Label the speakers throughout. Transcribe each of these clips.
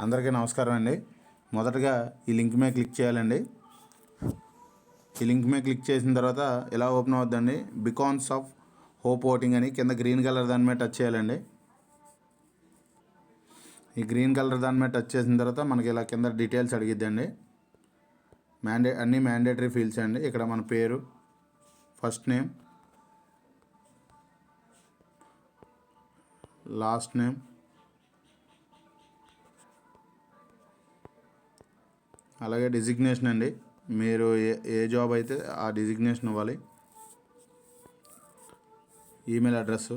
Speaker 1: అందరికీ నమస్కారం అండి. మొదటగా ఈ లింక్ మీద క్లిక్ చేయాలండి. ఈ లింక్ మీద క్లిక్ చేసిన తర్వాత ఎలా ఓపెన్ అవుద్దండి, బికాన్స్ ఆఫ్ హోప్ ఓటింగ్ అని కింద గ్రీన్ కలర్ దాని మీద టచ్ చేయాలండి. ఈ గ్రీన్ కలర్ దాని మీద టచ్ చేసిన తర్వాత మనకి ఇలా కింద డీటెయిల్స్ అడిగిద్దండి. అన్నీ మ్యాండేటరీ ఫీల్డ్స్ అండి. ఇక్కడ మన పేరు, ఫస్ట్ నేమ్, లాస్ట్ నేమ్, అలాగే డిజిగ్నేషన్ అండి. మీరు ఏ జాబ్ అయితే ఆ డిజిగ్నేషన్ ఇవ్వాలి. ఈమెయిల్ అడ్రస్,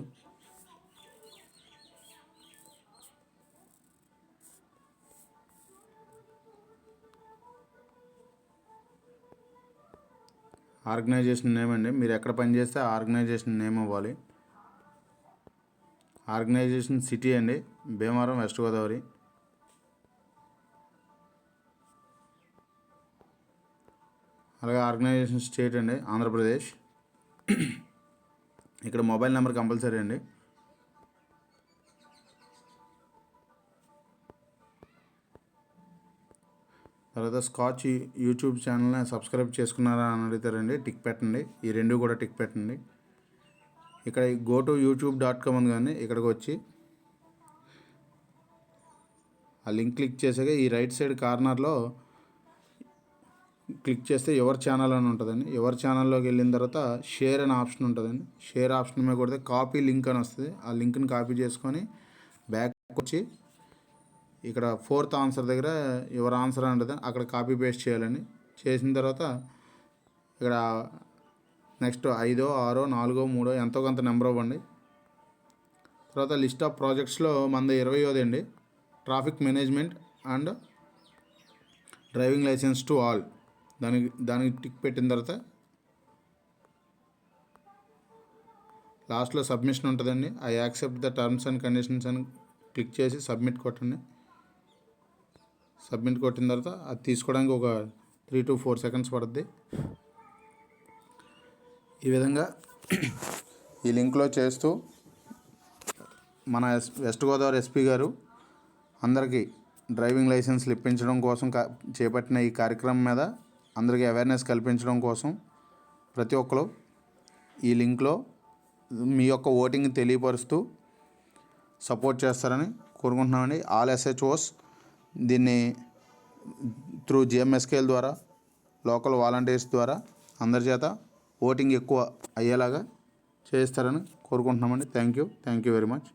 Speaker 1: ఆర్గనైజేషన్ నేమ్ అండి. మీరు ఎక్కడ పనిచేస్తే ఆ ఆర్గనైజేషన్ నేమ్ ఇవ్వాలి. ఆర్గనైజేషన్ సిటీ అండి, భీమవరం, వెస్ట్ గోదావరి. అలాగే ఆర్గనైజేషన్ స్టేట్ అండి, ఆంధ్రప్రదేశ్. ఇక్కడ మొబైల్ నెంబర్ కంపల్సరీ అండి. తర్వాత స్కాచ్ యూట్యూబ్ ఛానల్ని సబ్స్క్రైబ్ చేసుకున్నారా అని అడుగుతారండి. టిక్ పెట్టండి. ఈ రెండు కూడా టిక్ పెట్టండి. ఇక్కడ gotoyoutube.com ఉంది కానీ ఇక్కడికి వచ్చి ఆ లింక్ క్లిక్ చేసాక ఈ రైట్ సైడ్ కార్నర్లో క్లిక్ చేస్తే ఎవరి ఛానల్ అని ఉంటుందండి. ఎవరి ఛానల్లోకి వెళ్ళిన తర్వాత షేర్ అనే ఆప్షన్ ఉంటుందండి. షేర్ ఆప్షన్ మీద కొడితే కాపీ లింక్ అని వస్తుంది. ఆ లింక్ని కాపీ చేసుకొని బ్యాక్ వచ్చి ఇక్కడ 4th ఆన్సర్ దగ్గర ఎవరి ఆన్సర్ అని ఉంటుంది, అక్కడ కాపీ పేస్ట్ చేయాలండి. చేసిన తర్వాత ఇక్కడ నెక్స్ట్ 5, 6, 4, 3 ఎంతో కొంత నెంబర్ ఇవ్వండి. తర్వాత లిస్ట్ ఆఫ్ ప్రాజెక్ట్స్లో మనది 20వ అండి. Traffic management and driving licence to all. దానికి టిక్ పెట్టిన తర్వాత లాస్ట్లో సబ్మిషన్ ఉంటుందండి. I accept the terms and conditions అని క్లిక్ చేసి సబ్మిట్ కొట్టండి. సబ్మిట్ కొట్టిన తర్వాత అది తీసుకోవడానికి ఒక 3 to 4 seconds పడుద్ది. ఈ విధంగా ఈ లింక్లో చేస్తూ మన వెస్ట్ గోదావరి ఎస్పీ గారు అందరికీ డ్రైవింగ్ లైసెన్స్లు ఇప్పించడం కోసం చేపట్టిన ఈ కార్యక్రమం మీద అందరికీ అవేర్నెస్ కల్పించడం కోసం ప్రతి ఒక్కరు ఈ లింక్లో మీ యొక్క ఓటింగ్ తెలియపరుస్తూ సపోర్ట్ చేస్తారని కోరుకుంటున్నామండి. ఆల్ SHOs దీన్ని త్రూ GMSKL ద్వారా, లోకల్ వాలంటీర్స్ ద్వారా అందరి చేత ఓటింగ్ ఎక్కువ అయ్యేలాగా చేస్తారని కోరుకుంటున్నామండి. Thank you very much.